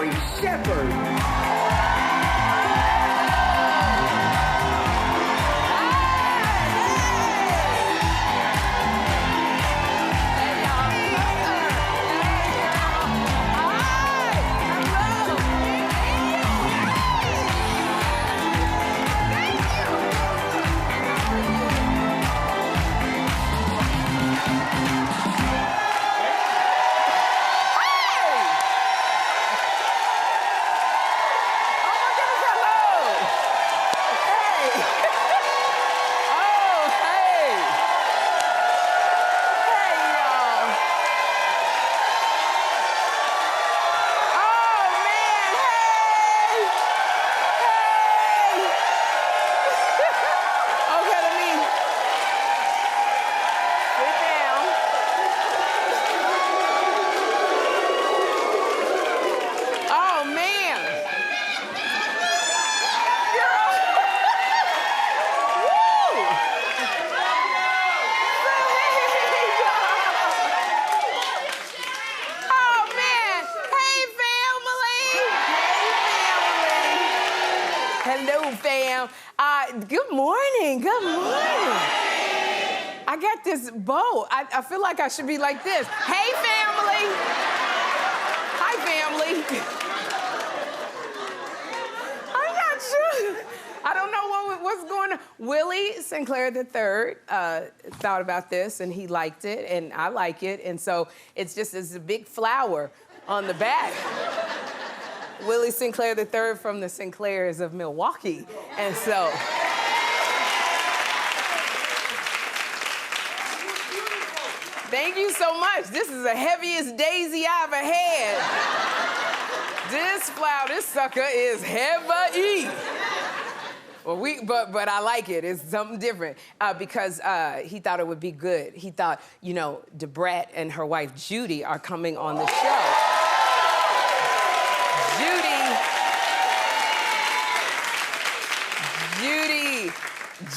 Sherri Shepherd. Hello, fam. Good morning. Good morning. I got this bow. I feel like I should be like this. Hey, family. Hi, family. I'm not sure. I don't know what's going on. Willie Sinclair III thought about this, and he liked it, and I like it, and so it's a big flower on the back. Willie Sinclair III from the Sinclairs of Milwaukee. And so... Thank you so much. This is the heaviest daisy I've ever had. This flower, this sucker is heavy. Well, but I like it. It's something different because he thought it would be good. He thought, you know, Brat and her wife Judy are coming on the show. Judy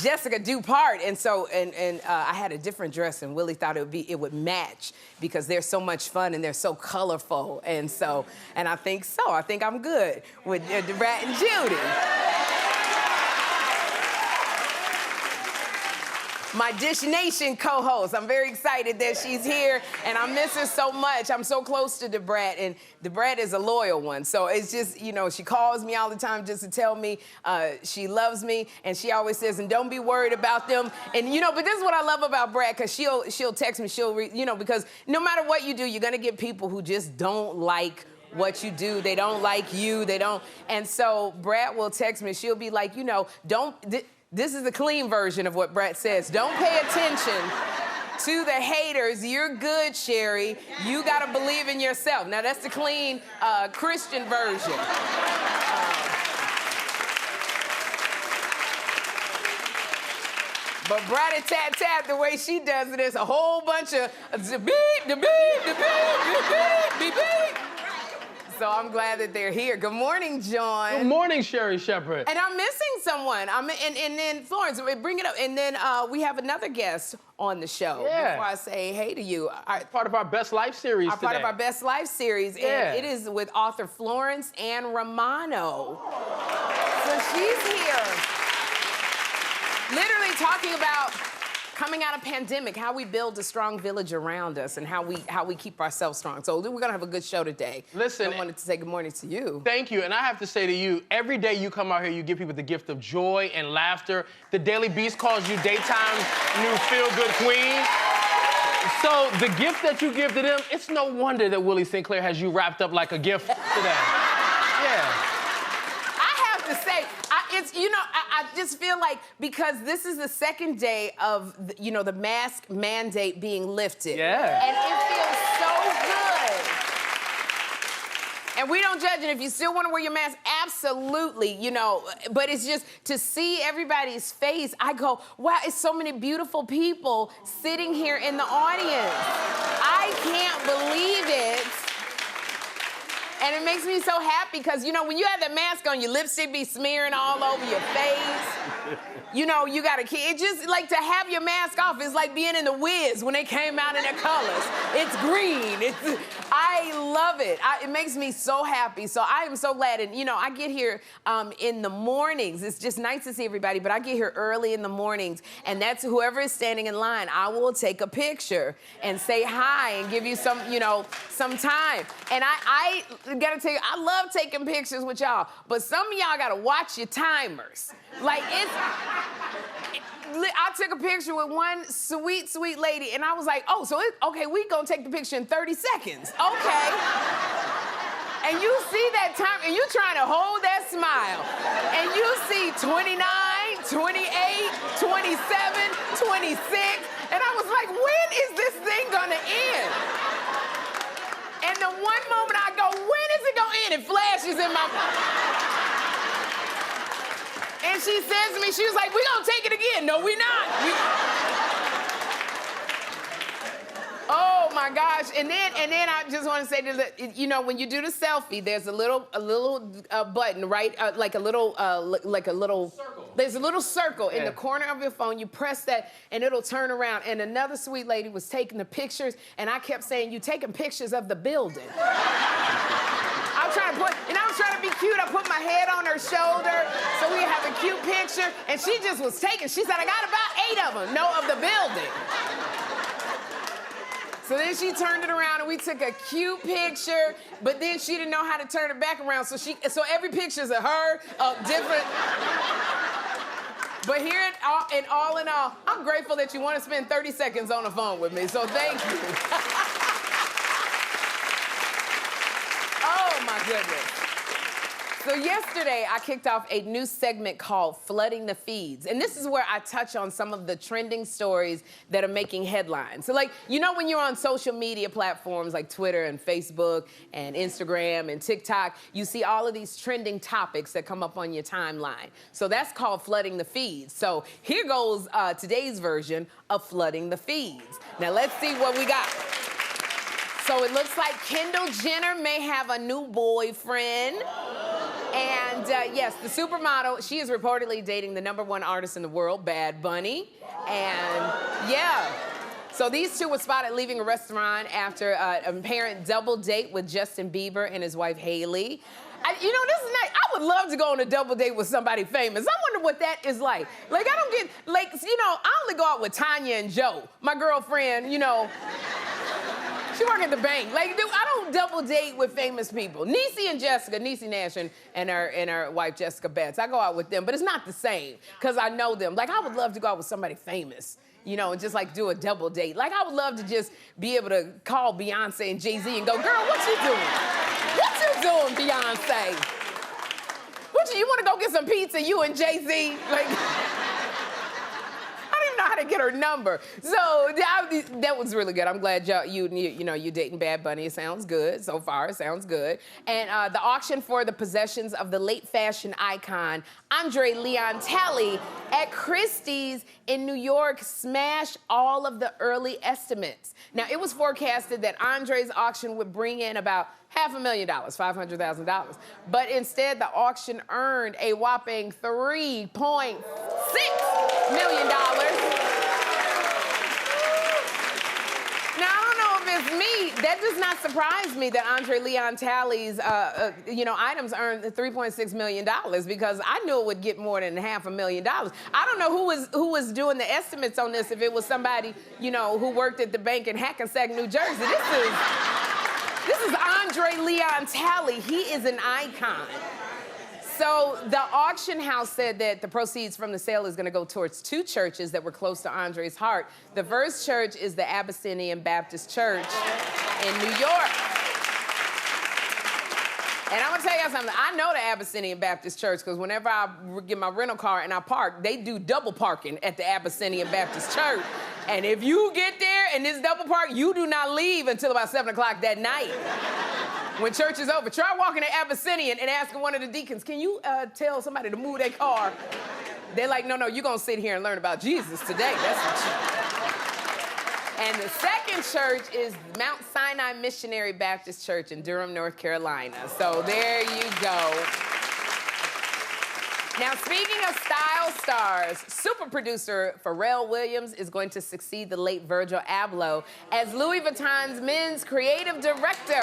Jesseca Dupart, and so I had a different dress, and Willie thought it would match because they're so much fun and they're so colorful, and I think so. I think I'm good with Brat and Judy. My Dish Nation co-host. I'm very excited that she's here, and I miss her so much. I'm so close to Brat, and Brat is a loyal one. So it's just, you know, she calls me all the time just to tell me she loves me, and she always says, and don't be worried about them. And, you know, but this is what I love about Brat, because she'll text me, you know, because no matter what you do, you're gonna get people who just don't like what you do. They don't like you, they don't. And so Brat will text me, she'll be like, you know, this is the clean version of what Brat says. Don't pay attention to the haters. You're good, Sherri. You gotta believe in yourself. Now, that's the clean Christian version. But Brat-a-tat-tat, the way she does it, is a whole bunch of beep. So I'm glad that they're here. Good morning, John. Good morning, Sherri Shepherd. And I'm missing someone. And then Florence, bring it up. And then we have another guest on the show. Yeah. Before I say hey to you. Part of our Best Life series today. Part of our Best Life series. Yeah. And it is with author Florence Ann Romano. So she's here. Literally talking about coming out of pandemic, how we build a strong village around us, and how we keep ourselves strong. So we're gonna have a good show today. Listen, I wanted to say good morning to you. Thank you, and I have to say to you, every day you come out here, you give people the gift of joy and laughter. The Daily Beast calls you daytime's new feel-good queen. So the gift that you give to them, it's no wonder that Willie Sinclair has you wrapped up like a gift today. Yeah. I have to say, it's, you know, I just feel like, because this is the second day of, you know, the mask mandate being lifted. Yeah. And it feels so good. And we don't judge it. If you still want to wear your mask, absolutely, you know. But it's just to see everybody's face, I go, wow, it's so many beautiful people sitting here in the audience. I can't believe it. And it makes me so happy because, you know, when you have that mask on, your lipstick be smearing all over your face. You know, you got a kid. It's just like to have your mask off is like being in the Wiz when they came out in their colors. It's green. I I love it. It makes me so happy. So I am so glad. And, you know, I get here in the mornings. It's just nice to see everybody, but I get here early in the mornings, and that's whoever is standing in line, I will take a picture and say hi and give you some, you know, some time. And I gotta tell you, I love taking pictures with y'all, but some of y'all gotta watch your timers. Like, I took a picture with one sweet, sweet lady, and I was like, oh, so okay, we gonna take the picture in 30 seconds. Okay. And you see that time, and you trying to hold that smile. And you see 29, 28, 27, 26, and I was like, when is this thing gonna end? And the one moment I go, when is it gonna end? It flashes in my... And she says to me, she was like, we gonna take it again. No, we not. Oh my gosh. And then I just want to say that, you know, when you do the selfie, there's a little button, right? Like a little circle. There's a little circle in the corner of your phone. You press that and it'll turn around. And another sweet lady was taking the pictures, and I kept saying, you taking pictures of the building. I was trying to be cute. I put my head on her shoulder so we have a cute picture. And she just was taking. She said, I got about 8 of them. No, of the building. So then she turned it around and we took a cute picture, but then she didn't know how to turn it back around. So every picture's of her, different. But here in all, I'm grateful that you want to spend 30 seconds on the phone with me. So thank you. Oh, my goodness. So yesterday, I kicked off a new segment called Flooding the Feeds. And this is where I touch on some of the trending stories that are making headlines. So, like, you know when you're on social media platforms like Twitter and Facebook and Instagram and TikTok, you see all of these trending topics that come up on your timeline. So that's called Flooding the Feeds. So here goes today's version of Flooding the Feeds. Now, let's see what we got. So it looks like Kendall Jenner may have a new boyfriend. And yes, the supermodel, she is reportedly dating the #1 artist in the world, Bad Bunny. And yeah, so these two were spotted leaving a restaurant after an apparent double date with Justin Bieber and his wife, Hailey. You know, this is nice. I would love to go on a double date with somebody famous. I wonder what that is like. Like, I don't get, like, you know, I only go out with Tanya and Joe, my girlfriend, you know. She work at the bank. Like, dude, I don't double date with famous people. Niecy and Jessica, Niecy Nash and her wife, Jessica Betts. I go out with them, but it's not the same, because I know them. Like, I would love to go out with somebody famous, you know, and just, like, do a double date. Like, I would love to just be able to call Beyonce and Jay-Z and go, girl, what you doing? What you doing, Beyonce? You want to go get some pizza, you and Jay-Z? Like... know how to get her number. So that was really good. I'm glad you dating Bad Bunny. It sounds good so far. It sounds good. And the auction for the possessions of the late fashion icon Andre Leon Talley at Christie's in New York smashed all of the early estimates. Now, it was forecasted that Andre's auction would bring in about $500,000, $500,000. But instead, the auction earned a whopping $3.6 million. Now, I don't know if it's me. That does not surprise me that Andre Leon Talley's, items earned $3.6 million, because I knew it would get more than $500,000. I don't know who was doing the estimates on this, if it was somebody, who worked at the bank in Hackensack, New Jersey. This is Andre Leon Talley. He is an icon. So the auction house said that the proceeds from the sale is going to go towards 2 churches that were close to Andre's heart. The first church is the Abyssinian Baptist Church in New York. And I'm going to tell you something. I know the Abyssinian Baptist Church, because whenever I get my rental car and I park, they do double parking at the Abyssinian Baptist Church. And if you get there and it's double park, you do not leave until about 7 o'clock that night. When church is over, try walking to Abyssinian and asking one of the deacons, can you tell somebody to move their car? They're like, no, you're going to sit here and learn about Jesus today. That's what you... And the second church is Mount Sinai Missionary Baptist Church in Durham, North Carolina. So there you go. Now, speaking of style stars, super producer Pharrell Williams is going to succeed the late Virgil Abloh as Louis Vuitton's men's creative director.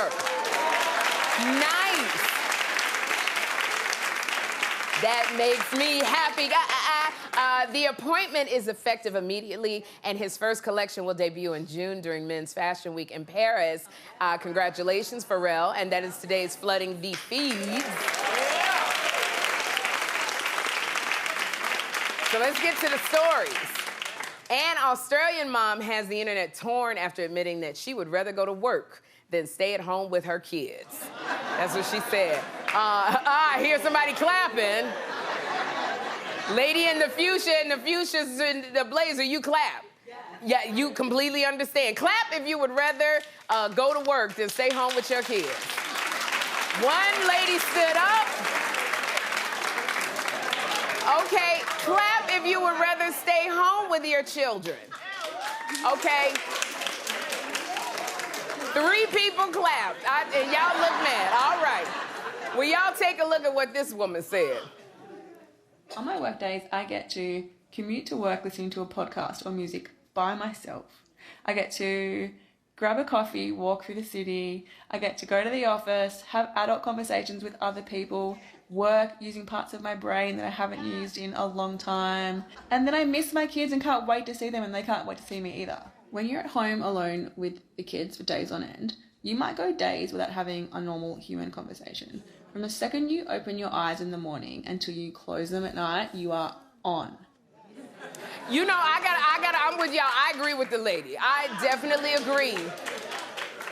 Nice. That makes me happy. The appointment is effective immediately, and his first collection will debut in June during Men's Fashion Week in Paris. Congratulations, Pharrell, and that is today's Flooding the Feeds. So let's get to the stories. An Australian mom has the internet torn after admitting that she would rather go to work than stay at home with her kids. That's what she said. I hear somebody clapping. Lady in the fuchsia and the fuchsia's in the blazer, you clap. Yeah, you completely understand. Clap if you would rather go to work than stay home with your kids. One lady stood up. Okay, clap if you would rather stay home with your children. Okay. 3 people clapped. And y'all look mad. All right. Well, y'all take a look at what this woman said. On my work days, I get to commute to work listening to a podcast or music by myself. I get to grab a coffee, walk through the city. I get to go to the office, have adult conversations with other people, work using parts of my brain that I haven't used in a long time. And then I miss my kids and can't wait to see them, and they can't wait to see me either. When you're at home alone with the kids for days on end, you might go days without having a normal human conversation. From the second you open your eyes in the morning until you close them at night, you are on. You know, I'm with y'all. I agree with the lady. I definitely agree.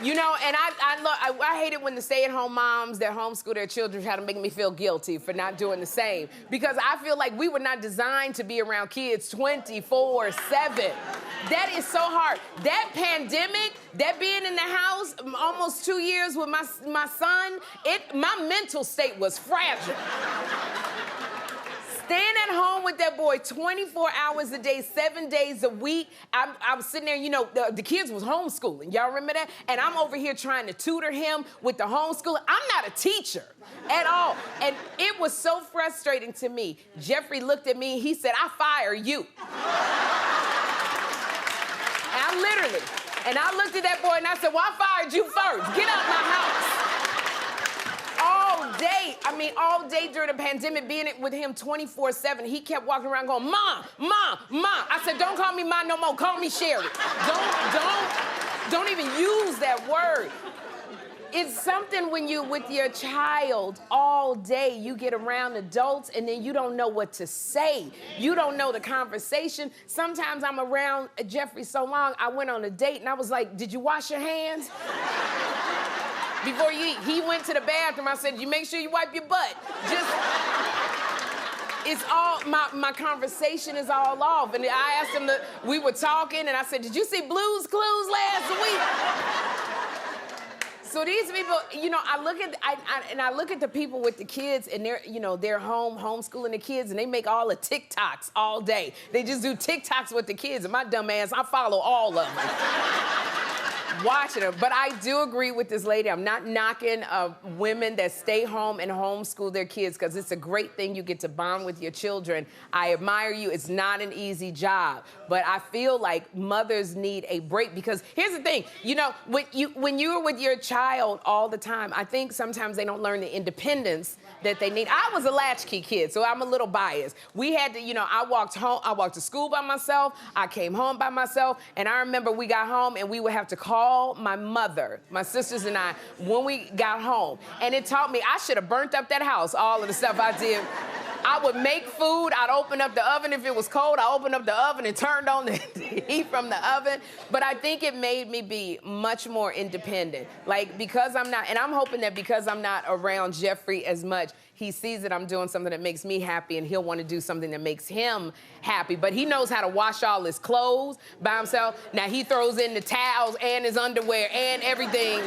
You know, and I hate it when the stay-at-home moms that homeschool their children try to make me feel guilty for not doing the same. Because I feel like we were not designed to be around kids 24/7. That is so hard. That pandemic, that being in the house almost 2 years with my son, my mental state was fragile. Staying at home with that boy 24 hours a day, 7 days a week. I was sitting there, you know, the kids was homeschooling. Y'all remember that? And I'm over here trying to tutor him with the homeschooling. I'm not a teacher at all. And it was so frustrating to me. Jeffrey looked at me, he said, "I fire you." And I looked at that boy and I said, "Well, I fired you first. Get out my house." All day during the pandemic, being with him 24/7, he kept walking around going, "Mom, Mom, Mom." I said, "Don't call me Mom no more. Call me Sherri. Don't even use that word." It's something when you with your child all day, you get around adults and then you don't know what to say. You don't know the conversation. Sometimes I'm around Jeffrey so long, I went on a date and I was like, "Did you wash your hands?" Before you eat. He went to the bathroom. I said, "You make sure you wipe your butt." It's all, my conversation is all off. And I asked him, we were talking, and I said, "Did you see Blue's Clues last week?" So these people, you know, I look at the people with the kids, and they're home homeschooling the kids, and they make all the TikToks all day. They just do TikToks with the kids, and my dumb ass, I follow all of them. Watching her. But I do agree with this lady. I'm not knocking women that stay home and homeschool their kids, because it's a great thing. You get to bond with your children. I admire you. It's not an easy job. But I feel like mothers need a break, because here's the thing. You know, when you're with your child all the time, I think sometimes they don't learn the independence that they need. I was a latchkey kid, so I'm a little biased. We had to, I walked to school by myself. I came home by myself. And I remember we got home and we would have to call my mother, my sisters and I, when we got home. And it taught me I should have burnt up that house, all of the stuff I did. I would make food. I'd open up the oven if it was cold. I opened up the oven and turned on the heat from the oven. But I think it made me be much more independent. Like, because I'm not, and I'm hoping that because I'm not around Jeffrey as much, he sees that I'm doing something that makes me happy, and he'll want to do something that makes him happy. But he knows how to wash all his clothes by himself. Now he throws in the towels and his underwear and everything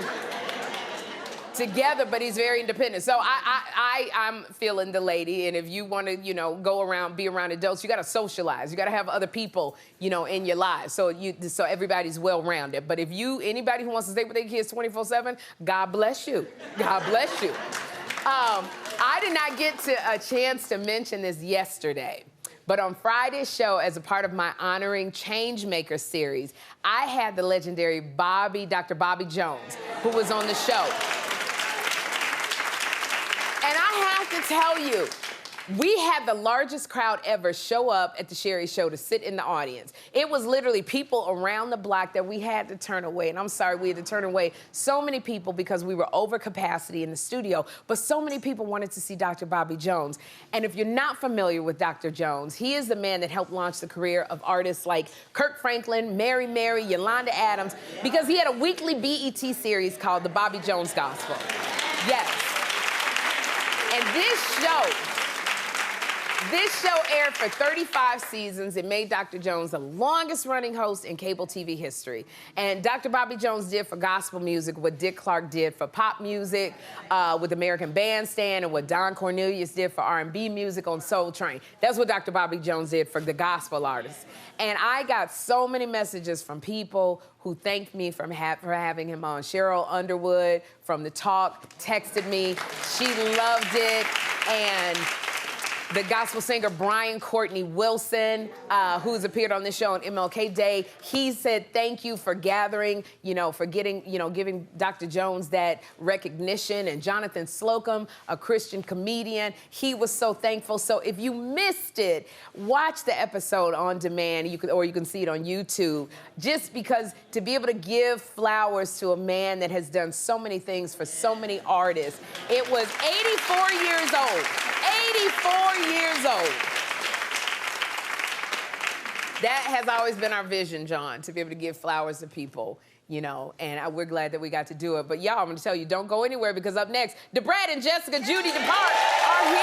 together, but he's very independent. So I'm feeling the lady, and if you want to, go around, be around adults, you got to socialize. You got to have other people, in your lives, so everybody's well-rounded. But if anybody who wants to stay with their kids 24/7, God bless you. God bless you. I did not get a chance to mention this yesterday, but on Friday's show, as a part of my Honoring Changemaker series, I had the legendary Dr. Bobby Jones, who was on the show. And I have to tell you, we had the largest crowd ever show up at the Sherri show to sit in the audience. It was literally people around the block that we had to turn away. And I'm sorry, we had to turn away so many people because we were over capacity in the studio. But so many people wanted to see Dr. Bobby Jones. And if you're not familiar with Dr. Jones, he is the man that helped launch the career of artists like Kirk Franklin, Mary Mary, Yolanda Adams, because he had a weekly BET series called The Bobby Jones Gospel. Yes. And this show aired for 35 seasons. It made Dr. Jones the longest-running host in cable TV history. And Dr. Bobby Jones did for gospel music what Dick Clark did for pop music with American Bandstand, and what Don Cornelius did for R&B music on Soul Train. That's what Dr. Bobby Jones did for the gospel artists. And I got so many messages from people who thanked me for having him on. Cheryl Underwood from The Talk texted me. She loved it. And the gospel singer Brian Courtney Wilson, who's appeared on this show on MLK Day, he said thank you for gathering, for giving Dr. Jones that recognition. And Jonathan Slocum, a Christian comedian, he was so thankful. So if you missed it, watch the episode on demand, or you can see it on YouTube, just because to be able to give flowers to a man that has done so many things for so many artists. It was 84 years old. 84 years old. That has always been our vision, John, to be able to give flowers to people, and we're glad that we got to do it. But y'all, I'm gonna tell you, don't go anywhere, because up next, Brat and Jesseca Judy Dupart are here.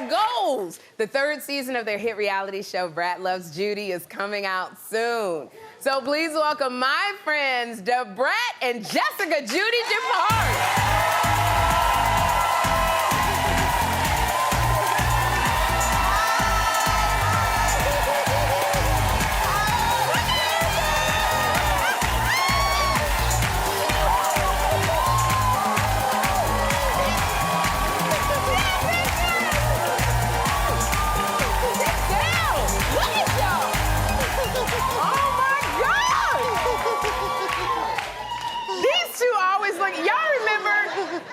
Goals. The third season of their hit reality show, Brat Loves Judy, is coming out soon. So please welcome my friends, Brat and Jesseca Judy Dupart.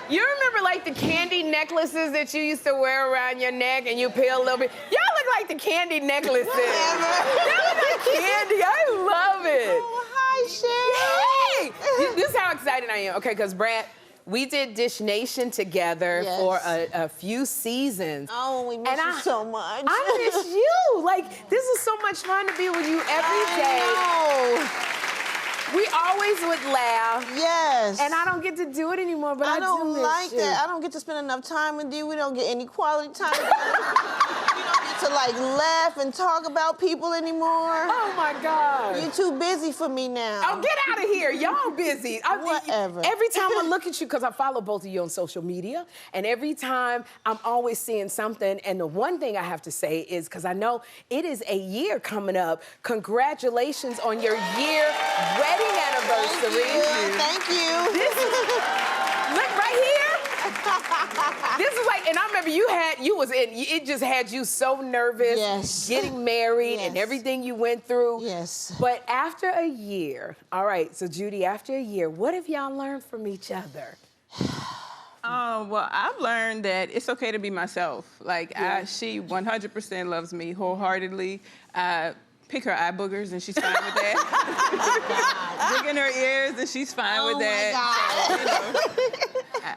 You remember like the candy necklaces that you used to wear around your neck and you peel a little bit? Y'all look like the candy necklaces. Y'all look like candy. I love it. Oh, hi, Sherri. Hey! This is how excited I am. Okay, because Brat, we did Dish Nation together for a few seasons. Oh, we miss you so much. I miss you. Like, this is so much fun to be with you every day. I know. We always would laugh. Yes. And I don't get to do it anymore, but I don't do miss like you. that. I don't get to spend enough time with you. We don't get any quality time together. We don't get to like laugh and talk about people anymore. Oh my God. You're too busy for me now. Oh, get out of here. Y'all busy. Whatever. Every time I look at you, because I follow both of you on social media, and every time I'm always seeing something, and the one thing I have to say is, because I know it is a year coming up, congratulations on your year wedding anniversary. Thank you. This is, look right here. This is like, and I remember it just had you so nervous getting married and everything you went through. Yes. But after a year, all right, so Judy, after a year, what have y'all learned from each other? Well, I've learned that it's okay to be myself. Like, she 100% loves me wholeheartedly. Pick her eye boogers and she's fine with that. Dig in her ears and she's fine with that. So,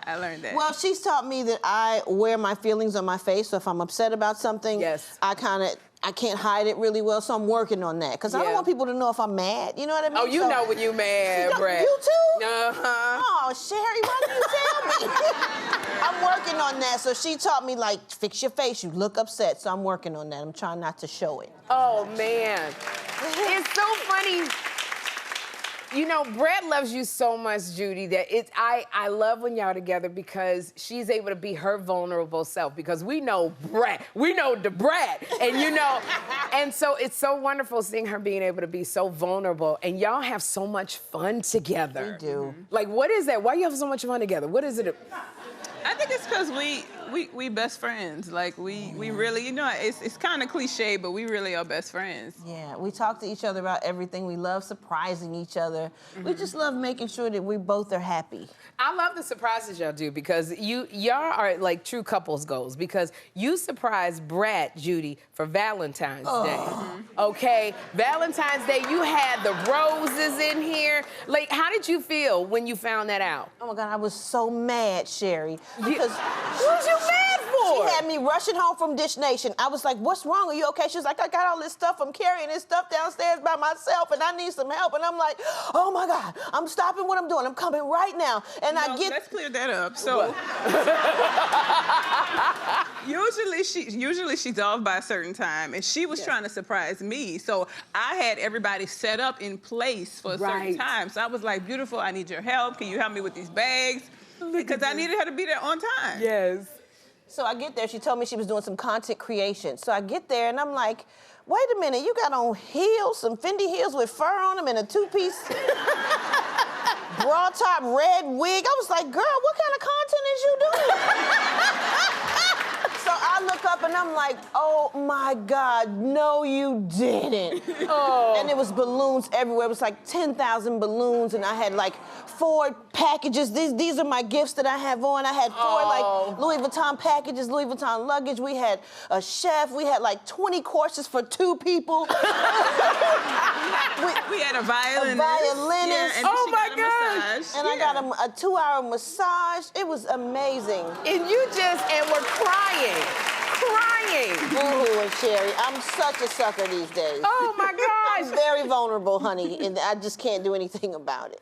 I learned that. Well, she's taught me that I wear my feelings on my face. So if I'm upset about something, I can't hide it really well. So I'm working on that. Because I don't want people to know if I'm mad. You know what I mean? Oh, you know when you mad, Brat. You too? Uh-huh. Oh, Sherri, why didn't you tell me? I'm working on that. So she taught me, like, fix your face. You look upset. So I'm working on that. I'm trying not to show it. Oh, man. It's so funny. You know, Brat loves you so much, Judy, that I love when y'all together because she's able to be her vulnerable self because we know Brat, we know the Brat, and you know, and so it's so wonderful seeing her being able to be so vulnerable, and y'all have so much fun together. We do. Like, what is that? Why you have so much fun together? What is it? I think it's because we best friends. Like we really, you know, it's kind of cliche, but we really are best friends. Yeah, we talk to each other about everything. We love surprising each other. We just love making sure that we both are happy. I love the surprises y'all do because y'all are like true couples goals because you surprised Brat, Judy, for Valentine's Day. Okay, Valentine's Day, you had the roses in here. Like, how did you feel when you found that out? Oh my God, I was so mad, Sherri. Because what was you mad for? She had me rushing home from Dish Nation. I was like, what's wrong? Are you okay? She was like, I got all this stuff. I'm carrying this stuff downstairs by myself and I need some help. And I'm like, oh my God, I'm stopping what I'm doing. I'm coming right now. And No, let's clear that up. So usually she's off by a certain time, and she was trying to surprise me. So I had everybody set up in place for a certain time. So I was like, beautiful, I need your help. Can you help me with these bags? Because I needed her to be there on time. Yes. So I get there, she told me she was doing some content creation. So I get there and I'm like, wait a minute, you got on heels, some Fendi heels with fur on them and a two-piece bra top red wig. I was like, girl, what kind of content is you doing? So I look up and I'm like, oh my God, no you didn't. And it was balloons everywhere. It was like 10,000 balloons and I had like 4 packages. These are my gifts that I have on. I had 4 like Louis Vuitton packages, Louis Vuitton luggage. We had a chef. We had like 20 courses for 2 people. We had a violinist. Yeah, and oh she my got a God. massage. And I got a 2-hour massage. It was amazing. And you and we're crying. Boo-hoo, Sherri. I'm such a sucker these days. Oh my gosh. I'm very vulnerable, honey, and I just can't do anything about it.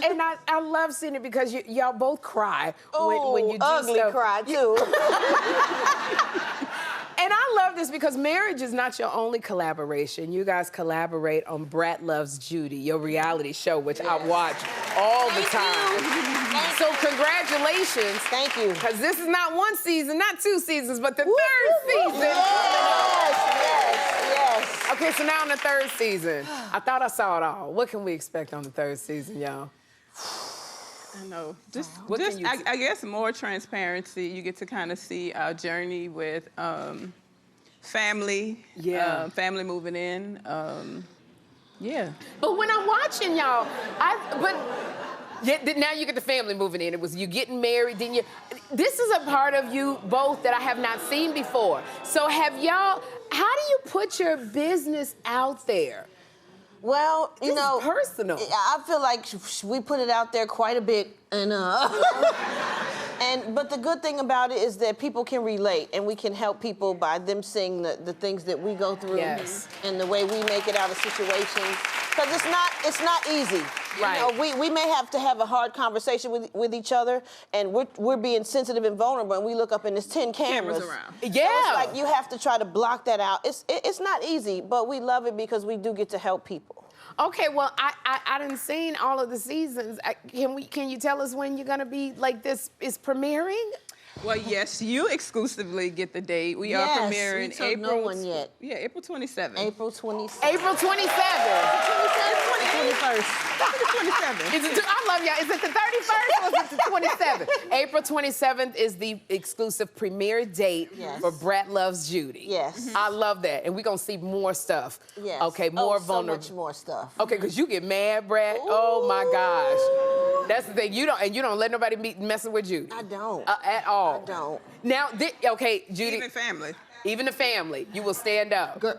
And I love seeing it because y'all both cry when you do ugly stuff. cry too. And I love this because marriage is not your only collaboration. You guys collaborate on Brat Loves Judy, your reality show, which I watch all the time. So congratulations. Thank you. Because this is not 1 season, not 2 seasons, but the 3rd season. Yes. Okay, so now in the 3rd season. I thought I saw it all. What can we expect on the 3rd season, y'all? I know. I guess more transparency. You get to kind of see our journey with family. Yeah. Family moving in. Yeah. But when I'm watching y'all, now you get the family moving in. It was you getting married, then you. This is a part of you both that I have not seen before. So how do you put your business out there? Well, you know, personal. I feel like we put it out there quite a bit, and but the good thing about it is that people can relate, and we can help people by them seeing the things that we go through, and the way we make it out of situations. Because it's not easy. Right. You know, we may have to have a hard conversation with each other, and we're being sensitive and vulnerable, and we look up and there's 10 cameras around. Yeah. So it's like you have to try to block that out. It's not easy, but we love it because we do get to help people. Okay, well, I done seen all of the seasons. Can you tell us when you're gonna be like this is premiering? Well, yes, you exclusively get the date. We are premiering April. No one yet. Yeah, April 27th. April 27th. April 27th. 21st. 27th. I love y'all. Is it the 31st or is it the 27th? April 27th is the exclusive premiere date for Brat Loves Judy. Yes. I love that. And we're going to see more stuff. Yes. Okay, more vulnerable. So much more stuff. Okay, because you get mad, Brat. Ooh. Oh, my gosh. That's the thing. You don't let nobody messing with Judy. I don't. At all. I don't. Now, okay, Judy. Even family. Even the family. You will stand up. Good.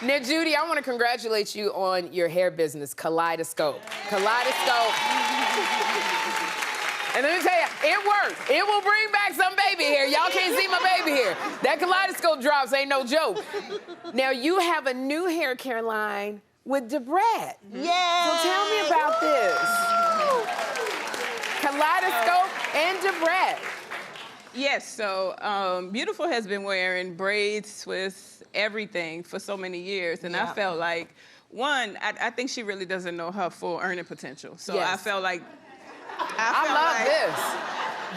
Now, Judy, I want to congratulate you on your hair business, Kaleidoscope. Kaleidoscope. And let me tell you, it works. It will bring back some baby hair. Y'all can't see my baby hair. That Kaleidoscope drops ain't no joke. Now, you have a new hair care line with Brat. Yeah. So tell me about this. Kaleidoscope and Brat. Yes, so Beautiful has been wearing braids, twists, everything for so many years. And I felt like, one, I think she really doesn't know her full earning potential. So I felt like... I love this.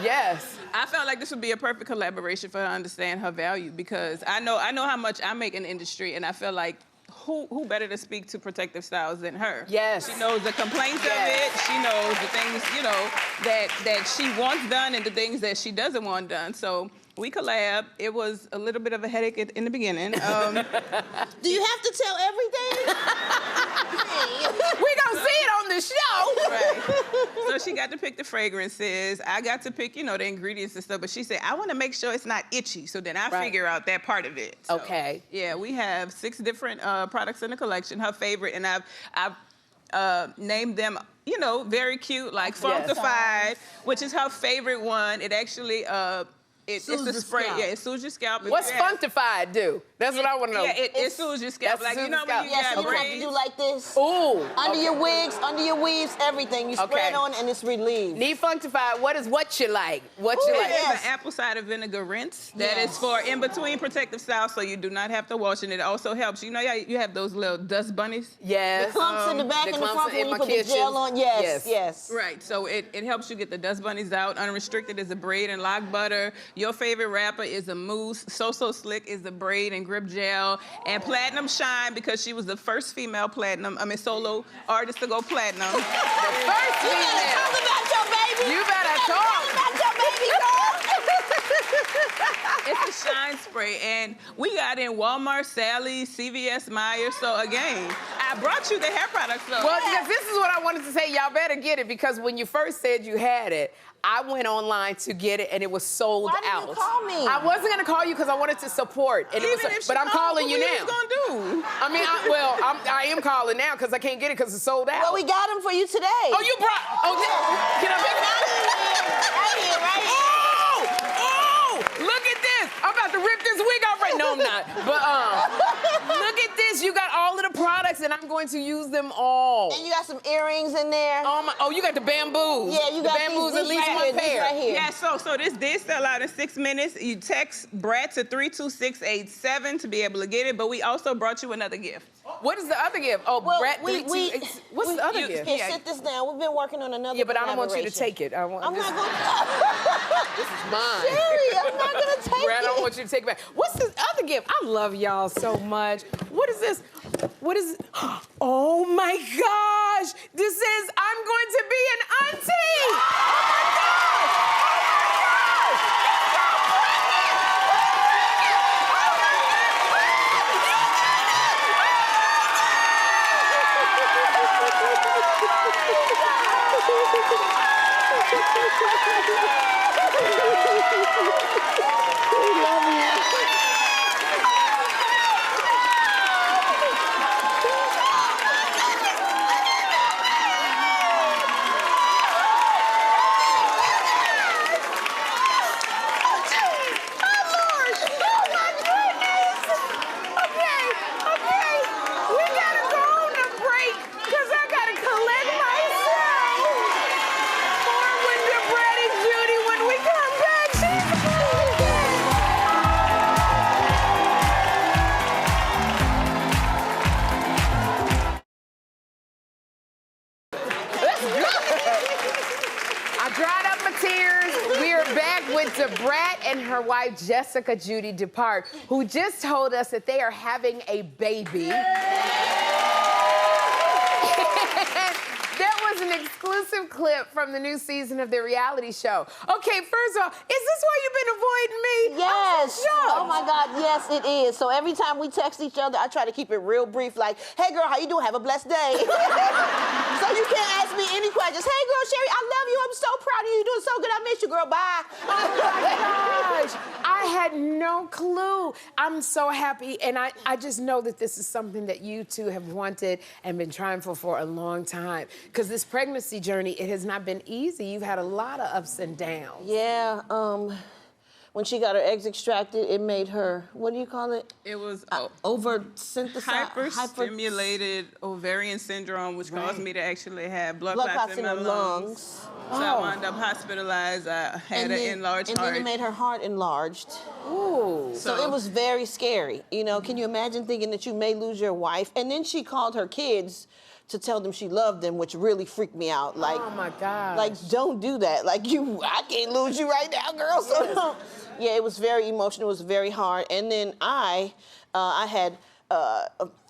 Yes. I felt like this would be a perfect collaboration for her to understand her value, because I know how much I make in the industry, and I feel like who better to speak to protective styles than her? Yes. She knows the complaints of it. She knows the things, you know, that she wants done and the things that she doesn't want done. So we collab. It was a little bit of a headache in the beginning. Do you have to tell everything? We gonna see it on the show. Right. So she got to pick the fragrances. I got to pick, you know, the ingredients and stuff. But she said, I want to make sure it's not itchy. So then I figure out that part of it. So, Okay. Yeah, we have 6 different products in the collection. Her favorite, and I've named them, you know, very cute, like Funkified, which is her favorite one. It actually it's a spray. Scalp. Yeah, it soothes your scalp. What's Funkified do? That's what I want to know. Yeah, it soothes your scalp. That's Like, you know when you Yes, got you have to braids. do like this. Ooh. Under your wigs, under your weaves, everything. You spray it on and it's relieved. Need Funkified. What you like? What you like? It is an apple cider vinegar rinse that is for in-between protective styles, so you do not have to wash, and it also helps. You know, you have those little dust bunnies? Yes. The clumps in the back and the clumps front when in you my put the kitchen. gel on. Yes. Right, so it helps you get the dust bunnies out. Unrestricted is a braid and lock butter. Your favorite rapper is a mousse. So Slick is the braid and grip gel. And Platinum Shine, because she was the first female solo artist to go platinum. The first You better female. talk about your baby. You better talk. Talk about your baby, girl. It's a shine spray, and we got in Walmart, Sally's, CVS, Myers. So again, I brought you the hair products. So. Well, because this is what I wanted to say. Y'all better get it, because when you first said you had it, I went online to get it, and it was sold Why didn't out. you call me? I wasn't gonna call you because I wanted to support, and but I'm calling you now. What you gonna do? I mean, I am calling now because I can't get it because it's sold out. Well, we got them for you today. Oh, you brought? Oh, can I pick it up? Right here. Oh, look at this. I'm about to rip this wig off right. No, I'm not. But look at this. You got all of the products, and I'm going to use them all. And you got some earrings in there. Oh, you got the bamboos. Yeah, you got the bamboos at these least right one here, these pair. right here. Yeah, so this did sell out in 6 minutes. You text Brat to 32687 to be able to get it, but we also brought you another gift. What is the other gift? Oh, Well, Brat we- 328. What's the other gift? Here, sit this down. We've been working on another Yeah, but I don't want you to collaboration. take it. I'm not going This to. is mine. Sherri, I'm not going to take Brat, I don't it. want you to take it back. What's this other gift? I love y'all so much. What is this? What is it? Oh my gosh! This says I'm going to be an auntie! Oh my gosh! Brat and her wife, Jessica Judy Dupart, who just told us that they are having a baby. That was an exclusive clip from the new season of their reality show. Okay, first of all, is this why you've been avoiding me? Yes. Oh my God, yes, it is. So every time we text each other, I try to keep it real brief, like, hey girl, how you doing? Have a blessed day. So you can't ask me any questions. Hey girl, Sherri, I love you. I'm so proud of you. You're doing so good. I miss you, girl. Bye. Oh my gosh. I had no clue. I'm so happy, and I just know that this is something that you two have wanted and been trying for a long time. Because this pregnancy journey, it has not been easy. You've had a lot of ups and downs. Yeah, when she got her eggs extracted, it made her, what do you call it? It was Over-synthesized. hyper-stimulated ovarian syndrome, which caused me to actually have blood clots in my lungs. lungs. So I wound up hospitalized. I had an enlarged and heart. then it made her heart enlarged. Ooh. So it was very scary. You know, can you imagine thinking that you may lose your wife? And then she called her kids to tell them she loved them, which really freaked me out. Like, oh my God. Like, don't do that. Like, I can't lose you right now, girl. So, yeah, it was very emotional. It was very hard. And then I had,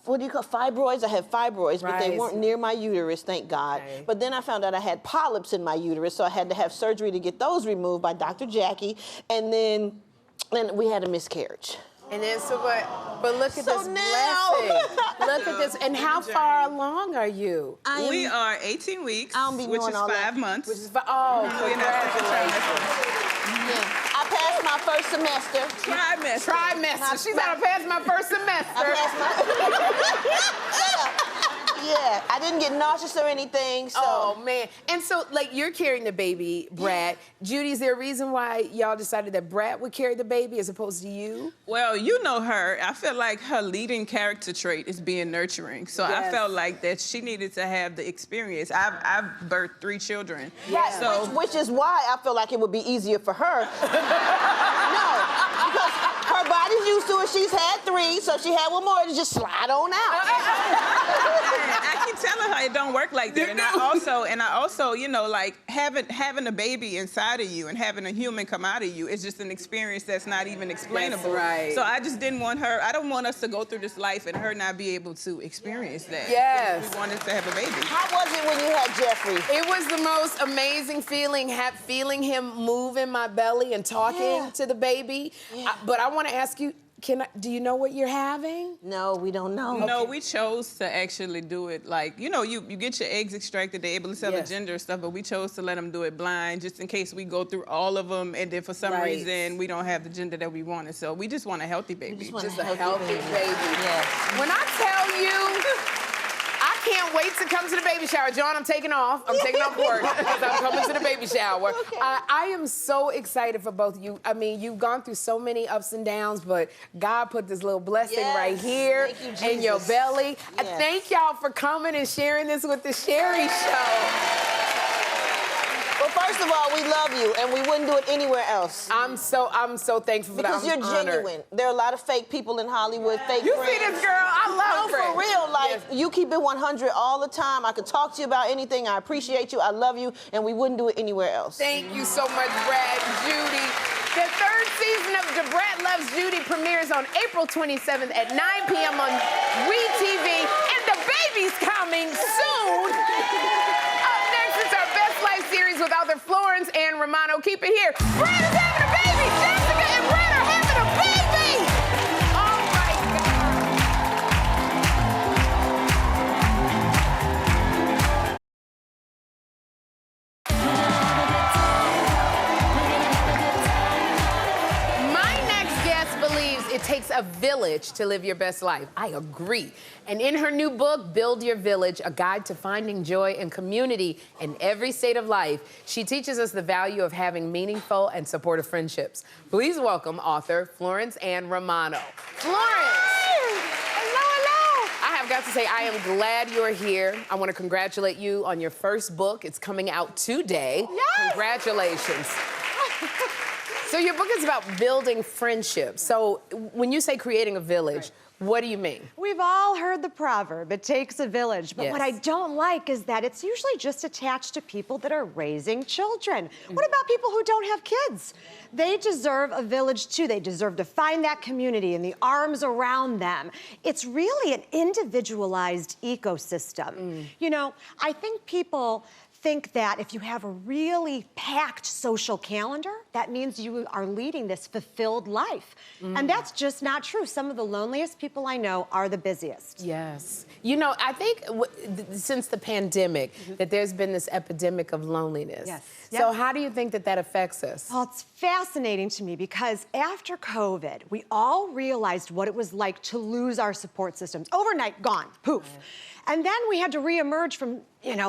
what do you call fibroids? I had fibroids, but they weren't near my uterus, thank God. Okay. But then I found out I had polyps in my uterus, so I had to have surgery to get those removed by Dr. Jackie. And then we had a miscarriage. And then but look at So this now- blessing. Look at this. And how far along are you? We are 18 weeks, I don't be which knowing is all 5 that. months. Which is congratulations. Yeah. I passed my first semester. Trimester. She's gonna pass my first semester. Yeah, I didn't get nauseous or anything, so. Oh, man. And so, like, you're carrying the baby, Brat. Judy, is there a reason why y'all decided that Brat would carry the baby as opposed to you? Well, you know her. I feel like her leading character trait is being nurturing. So I felt like that she needed to have the experience. I've birthed 3 children. Right, So which is why I feel like it would be easier for her. No, because her body's used to it. She's had 3, so she had one more to just slide on out. I keep telling her it don't work like that. And I also, you know, like having a baby inside of you and having a human come out of you is just an experience that's not even explainable. That's right. So I just didn't want her. I don't want us to go through this life and her not be able to experience that. Yes. We wanted to have a baby. How was it when you had Jeffrey? It was the most amazing feeling, feeling him move in my belly and talking to the baby. But I want to ask you, do you know what you're having? No, we don't know. No, we chose to actually do it like, you know, you get your eggs extracted, they're able to tell the gender and stuff, but we chose to let them do it blind just in case we go through all of them and then for some reason we don't have the gender that we wanted. So we just want a healthy baby. Just a healthy baby. Yes. When I tell you, I can't wait to come to the baby shower. John, I'm taking off. I'm taking off work because I'm coming to the baby shower. Okay. I am so excited for both of you. I mean, you've gone through so many ups and downs, but God put this little blessing right here Thank you, in your Jesus. belly. I Yes. thank y'all for coming and sharing this with the Sherri Show. Well, first of all, we love you, and we wouldn't do it anywhere else. I'm so thankful for that. Because you're genuine. There are a lot of fake people in Hollywood, fake You friends. see this girl? I love No, friends. for real. Like, you keep it 100 all the time. I could talk to you about anything. I appreciate you. I love you, and we wouldn't do it anywhere else. Thank you so much, Brat Judy. The 3rd season of Brat Loves Judy premieres on April 27th at 9 p.m. on WeTV, and the baby's coming soon. Up next is our Best Life series with author Florence Ann Romano. Keep it here. Brat is having a baby. Jessica and Brat are having a baby. Oh my God. My next guest believes it takes a village to live your best life. I agree. And in her new book, Build Your Village, a guide to finding joy and community in every state of life, she teaches us the value of having meaningful and supportive friendships. Please welcome author Florence Ann Romano. Florence! I have got to say, I am glad you're here. I want to congratulate you on your first book. It's coming out today. Yes! Congratulations. So your book is about building friendships. So when you say creating a village, what do you mean? We've all heard the proverb, it takes a village, but Yes. what I don't like is that it's usually just attached to people that are raising children. What about people who don't have kids? They deserve a village too. They deserve to find that community and the arms around them. It's really an individualized ecosystem. You know, I think people think that if you have a really packed social calendar, that means you are leading this fulfilled life. And that's just not true. Some of the loneliest people I know are the busiest. Yes. You know, I think since the pandemic that there's been this epidemic of loneliness. Yes. So Yes. how do you think that affects us? Well, it's fascinating to me because after COVID, we all realized what it was like to lose our support systems. Overnight, gone, poof. And then we had to reemerge from,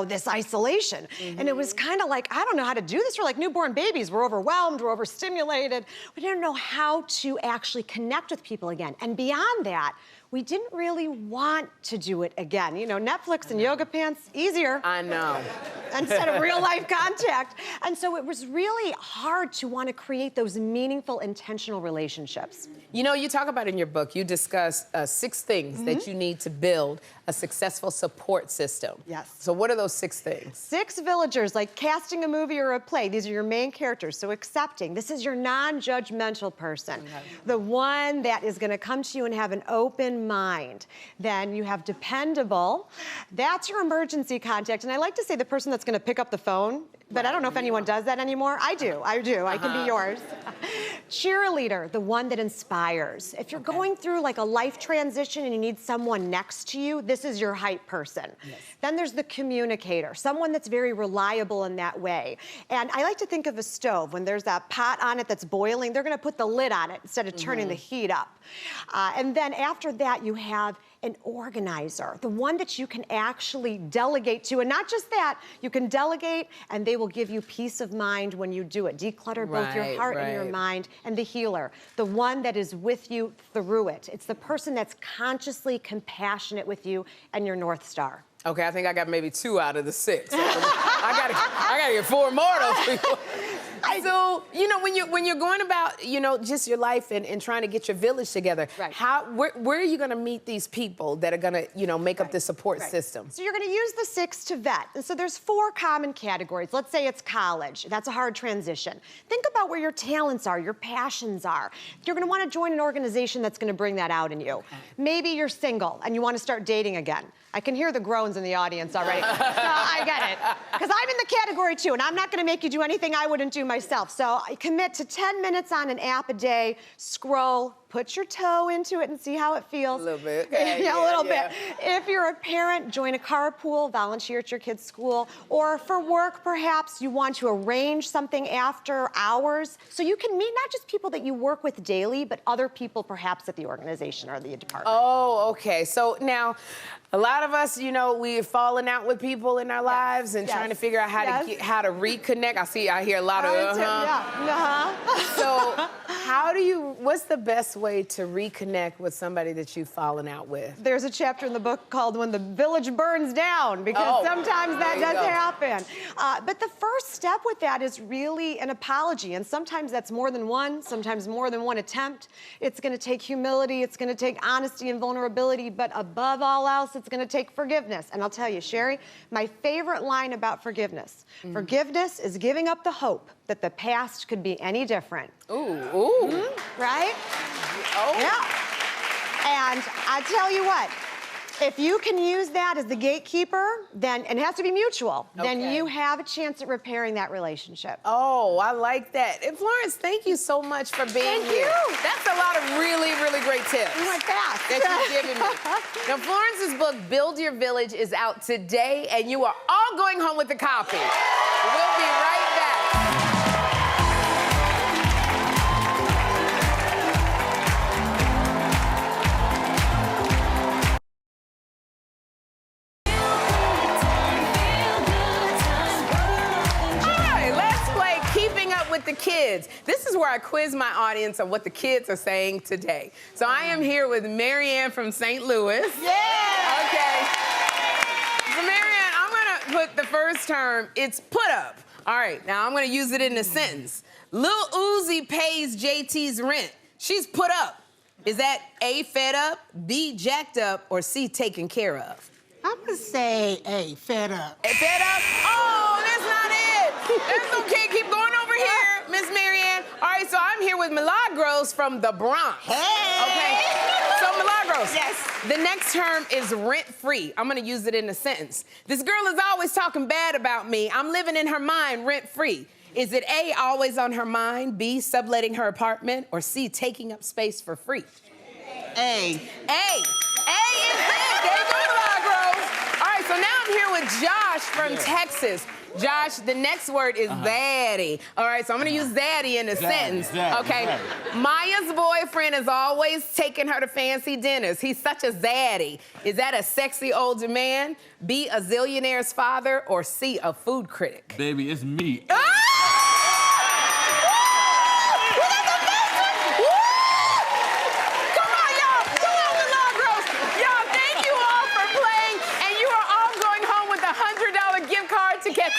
this isolation. And it was kind of like, I don't know how to do this. We're like newborn babies. We're overwhelmed, we're overstimulated. We didn't know how to actually connect with people again. And beyond that, we didn't really want to do it again. Netflix and yoga pants, easier. I know. Instead of real life contact. And so it was really hard to want to create those meaningful, intentional relationships. You talk about in your book, you discuss 6 things that you need to build a successful support system. Yes. So what are those 6 things? 6 villagers, like casting a movie or a play. These are your main characters. So accepting. This is your non-judgmental person. Okay. The one that is going to come to you and have an open mind. Then you have dependable. That's your emergency contact. And I like to say the person that's going to pick up the phone, but I don't know if anyone does that anymore. I do. I can be yours. Cheerleader, the one that inspires. If you're going through like a life transition and you need someone next to you, this is your hype person. Yes. Then there's the communicator, someone that's very reliable in that way. And I like to think of a stove. When there's that pot on it that's boiling, they're going to put the lid on it instead of turning the heat up. And then after that, you have an organizer, the one that you can actually delegate to. And not just that, you can delegate and they will give you peace of mind when you do it. Declutter both your heart and your mind. And the healer, the one that is with you through it. It's the person that's consciously compassionate with you and your North Star. Okay, I think I got maybe 2 out of the 6. I gotta get 4 more of those people. So, when you're going about, just your life and trying to get your village together, where are you going to meet these people that are going to, make up the support system? So you're going to use the 6 to vet. And so there's 4 common categories. Let's say it's college. That's a hard transition. Think about where your talents are, your passions are. You're going to want to join an organization that's going to bring that out in you. Maybe you're single and you want to start dating again. I can hear the groans in the audience already. So I get it. Because I'm in the category too, and I'm not gonna make you do anything I wouldn't do myself. So I commit to 10 minutes on an app a day, scroll, put your toe into it and see how it feels. A little bit. Yeah, a little bit. If you're a parent, join a carpool, volunteer at your kid's school, or for work, perhaps you want to arrange something after hours. So you can meet not just people that you work with daily, but other people perhaps at the organization or the department. Oh, okay. So now, a lot of us, we've fallen out with people in our lives and trying to figure out how to reconnect. I hear a lot of So what's the best way to reconnect with somebody that you've fallen out with? There's a chapter in the book called When the Village Burns Down, because sometimes that does happen. But the first step with that is really an apology. And sometimes that's more than one, sometimes more than one attempt. It's going to take humility. It's going to take honesty and vulnerability. But above all else, it's going to take forgiveness. And I'll tell you, Sherri, my favorite line about forgiveness. Forgiveness is giving up the hope that the past could be any different. Ooh. Right? Oh. Yeah. And I tell you what, if you can use that as the gatekeeper, then, and it has to be mutual, then you have a chance at repairing that relationship. Oh, I like that. And Florence, thank you so much for being here. That's a lot of really, really great tips. You went fast. That you've given me. Now, Florence's book, Build Your Village, is out today, and you are all going home with a copy. We'll be right back. With the kids. This is where I quiz my audience on what the kids are saying today. So I am here with Marianne from St. Louis. Yeah! Okay. So Marianne, I'm gonna put the first term, it's put up. All right, now I'm gonna use it in a sentence. Lil Uzi pays JT's rent. She's put up. Is that A, fed up, B, jacked up, or C, taken care of? I'm gonna say A, fed up. Fed up? Oh, that's not it. That's okay, keep going over here, Miss Marianne. All right, so I'm here with Milagros from the Bronx. Hey! Okay, so Milagros. Yes. The next term is rent-free. I'm gonna use it in a sentence. This girl is always talking bad about me. I'm living in her mind rent-free. Is it A, always on her mind, B, subletting her apartment, or C, taking up space for free? A. A is it. There you go, Milagros. All right, so now I'm here with Josh from Texas. Josh, the next word is zaddy. All right, so I'm gonna use zaddy in a sentence. Okay. Maya's boyfriend is always taking her to fancy dinners. He's such a zaddy. Is that a sexy older man, B, a zillionaire's father, or C, a food critic? Baby, it's me.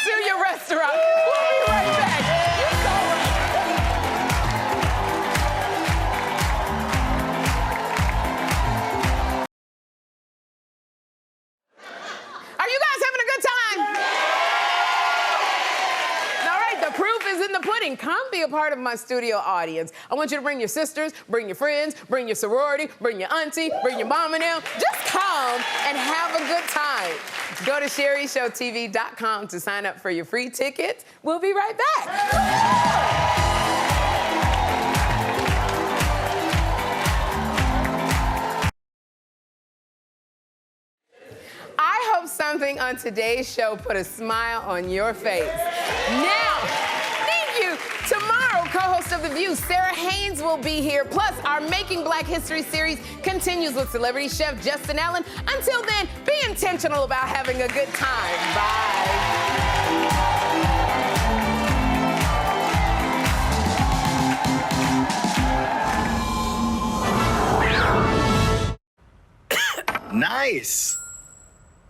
To your restaurant. We'll be right back. Are you guys having a good time? All right, the proof is in the pudding. Come be a part of my studio audience. I want you to bring your sisters, bring your friends, bring your sorority, bring your auntie, bring your mom and them. Just come and have a good time. Go to SherriShowTV.com to sign up for your free tickets. We'll be right back. I hope something on today's show put a smile on your face. Now, thank you. Tomorrow, co-host of The View, Sarah Haynes will be here. Plus, our Making Black History series continues with celebrity chef Justin Allen. Until then, be intentional about having a good time. Bye. Nice.